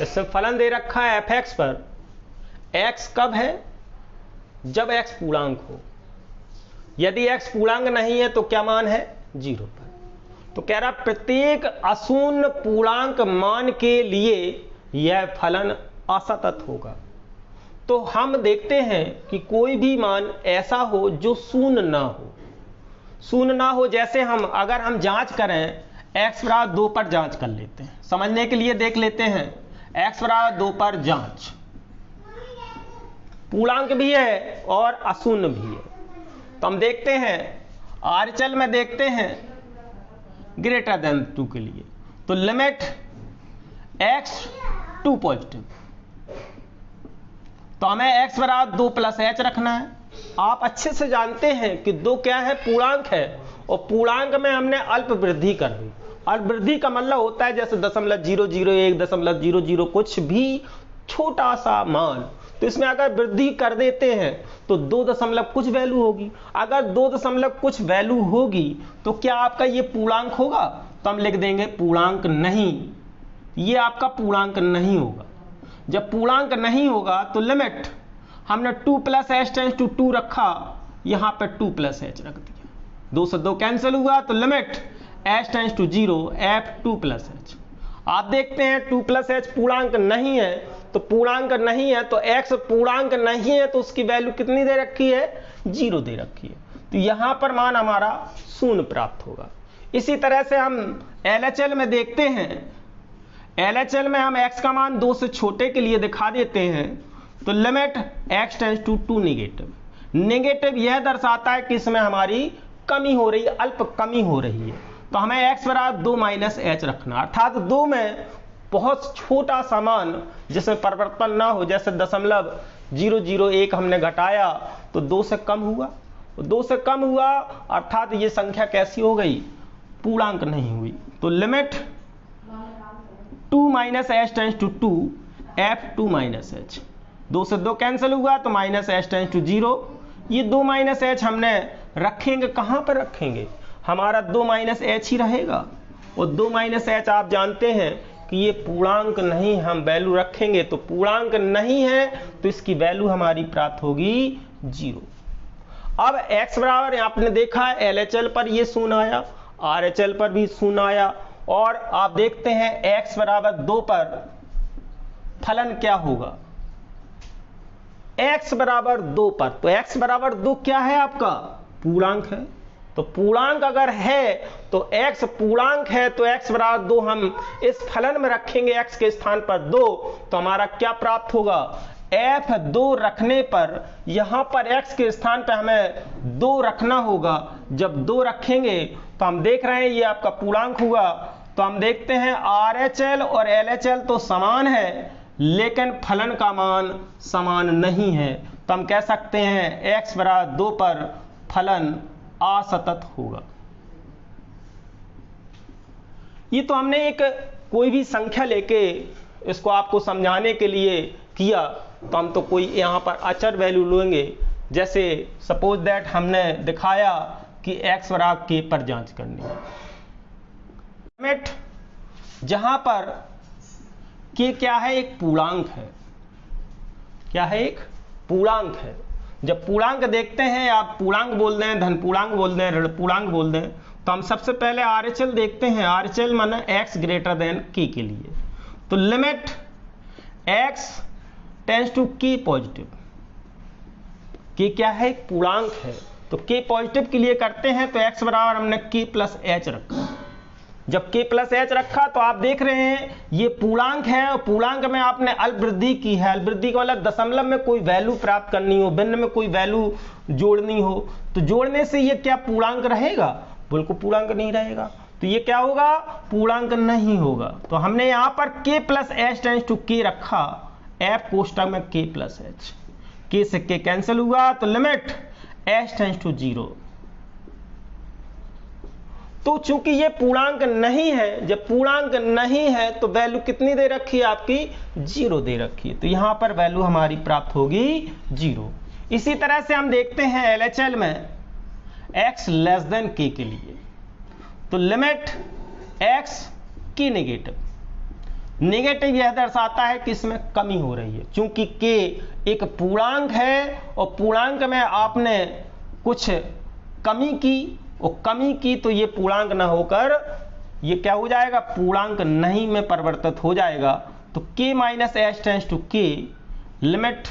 इसमें फलन दे रखा है f(x) पर। x कब है? जब x पूर्णांक हो। यदि x पूर्णांक नहीं है तो क्या मान है? 0 पर। तो कह रहा प्रत्येक अशून्य पूर्णांक मान के लिए यह फलन असतत होगा। तो हम देखते हैं कि कोई भी मान ऐसा हो जो शून्य ना हो। शून्य ना हो, जैसे अगर हम जांच करें x बराबर 2 पर जांच कर लेते हैं, समझने के लिए देख लेते हैं। x बराबर 2 पर जांच, पूर्णांक भी है और अशून्य भी है। तो हम देखते हैं RHL में देखते हैं ग्रेटर देन 2 के लिए, तो लिमिट x टू पॉजिटिव, तो हमें x बराबर 2 प्लस h रखना है। आप अच्छे से जानते हैं कि 2 क्या है? पूर्णांक है, और पूर्णांक में हमने अल्प वृद्धि कर दी। अल्प वृद्धि का मतलब होता है जैसे 0.001, 0.00 कुछ भी छोटा सा मान, तो इसमें अगर वृद्धि कर देते हैं तो 2 दशमलव कुछ वैल्यू होगी। अगर 2 दशमलव कुछ वैल्यू होगी तो क्या आपका ये पूर्णांक होगा? तो हम लिख देंगे पूर्णांक नहीं, ये आपका पूर्णांक नहीं होगा। जब पूर्णांक नहीं होगा तो लिमिट हमने 2 प्लस h टेंस टू 2 रखा, यहां पे 2 प्लस h रख दिया, 2 से 2 कैंसिल हुआ, तो limit h tends to 0 f 2 plus h। आप देखते हैं 2 प्लस h पूर्णांक नहीं है, तो पूर्णांक नहीं है तो x पूर्णांक नहीं है, तो उसकी वैल्यू कितनी दे रखी है? 0 दे रखी है। तो यहां पर मान हमारा 0 प्राप्त होगा। इसी तरह से हम LHL में देखते हैं, LHL में हम x का मान 2 से छोटे के लिए दिखा देते हैं, तो limit x tends to 2 negative. Negative यह दर्शाता है कि इसमें हमारी कमी हो रही है, अल्प कमी हो रही है। तो हमें x बराबर 2 माइनस h रखना, अर्थात 2 में बहुत छोटा सा मान जिसमें परिवर्तन ना हो, जैसे 0.001 हमने घटाया तो 2 से कम हुआ, 2 से कम हुआ अर्थात ये संख्या कैसी हो गई? पूर्णांक नहीं हुई। तो limit 2 minus h tends to 2 f 2 minus h, 2 से 2 कैंसिल हुआ तो माइनस h टेंस टू 0। ये 2 माइनस h हमने रखेंगे, कहां पर रखेंगे? हमारा 2 माइनस h ही रहेगा, और 2 माइनस h आप जानते हैं कि ये पूर्णांक नहीं, हम वैल्यू रखेंगे तो पूर्णांक नहीं है, तो इसकी वैल्यू हमारी प्राप्त होगी 0। अब x बराबर आपने देखा है LHL पर ये 0 आया, RHL पर भी 0 आया, और आप देखते हैं x बराबर 2 पर फलन क्या होगा? x बराबर 2 पर, तो x बराबर 2 क्या है? आपका पूर्णांक है। तो पूर्णांक अगर है तो x पूर्णांक है, तो x बराबर 2 हम इस फलन में रखेंगे x के स्थान पर 2, तो हमारा क्या प्राप्त होगा? f 2 रखने पर यहां पर x के स्थान पर हमें 2 रखना होगा। जब 2 रखेंगे तो हम देख रहे हैं ये आपका पूर्णांक हुआ। तो हम देखते हैं RHL और LHL तो समान है, लेकिन फलन का मान समान नहीं है। तो हम कह सकते हैं x बराबर 2 पर फलन असतत होगा। ये तो हमने एक कोई भी संख्या लेके इसको आपको समझाने के लिए किया, तो हम तो कोई यहाँ पर अचर वैल्यू लेंगे। जैसे सपोज दैट हमने दिखाया कि x बराबर k पर जांच करनी है, लिमिट जहां पर k क्या है? एक पूर्णांक है। क्या है? एक पूर्णांक है। जब पूर्णांक देखते हैं, आप पूर्णांक बोल दें, धन पूर्णांक बोल दें, ऋण पूर्णांक बोल दें, तो हम सबसे पहले RHL देखते हैं। RHL माना x ग्रेटर देन k के लिए, तो limit x tends to k positive. k क्या है? एक पूर्णांक है, तो k पॉजिटिव के लिए करते हैं, तो x बराबर हमने k प्लस h रखा। जब k प्लस h रखा तो आप देख रहे हैं ये पूर्णांक है, और पूर्णांक में आपने अल्प वृद्धि की है। अल्प वृद्धि का मतलब दशमलव में कोई वैल्यू प्राप्त करनी हो, भिन्न में कोई वैल्यू जोड़नी हो, तो जोड़ने से ये क्या पूर्णांक रहेगा? बिल्कुल पूर्णांक नहीं रहेगा, तो ये क्या होगा? पूर्णांक नहीं होगा। तो हमने यहाँ पर k plus h tends to k रखा, f कोष्टक में k प्लस h, k से k कैंसिल हुआ, तो लिमिट h टेंस टू 0। तो चूंकि ये पूर्णांक नहीं है, जब पूर्णांक नहीं है तो वैल्यू कितनी दे रखी है? आपकी 0 दे रखी है, तो यहां पर वैल्यू हमारी प्राप्त होगी 0। इसी तरह से हम देखते हैं LHL में x लेस देन k के लिए, तो limit x k negative, negative यह दर्शाता है कि इसमें कमी हो रही है, क्योंकि k एक पूर्णांक है और पूर्णांक में आपने कुछ कमी की और कमी की तो ये पूर्णांक न होकर ये क्या हो जाएगा, पूर्णांक नहीं में परिवर्तित हो जाएगा। तो k minus H tends to k, limit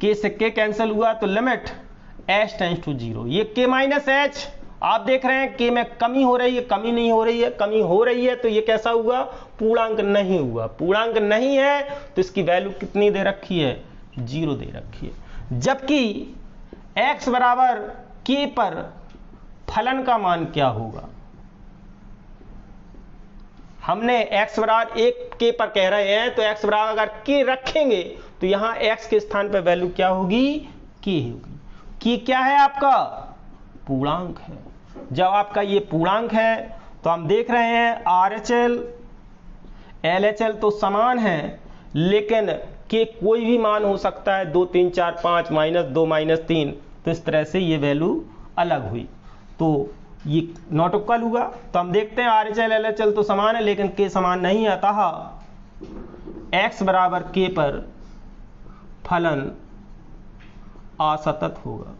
k से k कैंसिल हुआ तो लिमिट h टेंस टू 0। ये k माइनस एच आप देख रहे हैं k में कमी हो रही है, कमी नहीं हो रही है, कमी हो रही है तो ये कैसा हुआ, पूर्णांक नहीं हुआ। पूर्णांक नहीं है तो इसकी वैल्यू कितनी दे रखी है, 0 दे रखी है। जबकि x बराबर k पर फलन का मान क्या होगा, हमने x बराबर 1 k पर कह रहे हैं तो x बराबर अगर k रखेंगे तो यहां x के स्थान पर वैल्यू क्या होगी, k होगी। k क्या है आपका, पूर्णांक है। जब आपका ये पूर्णांक है तो हम देख रहे हैं RHL LHL तो समान है, लेकिन k कोई भी मान हो सकता है, 2 3 4 5 -2 -3, तो इस तरह से ये वैल्यू अलग हुई तो ये नॉट इक्वल हुआ। तो हम देखते हैं RHL LHL तो समान है लेकिन k समान नहीं है, अतः x बराबर k पर फलन असतत होगा।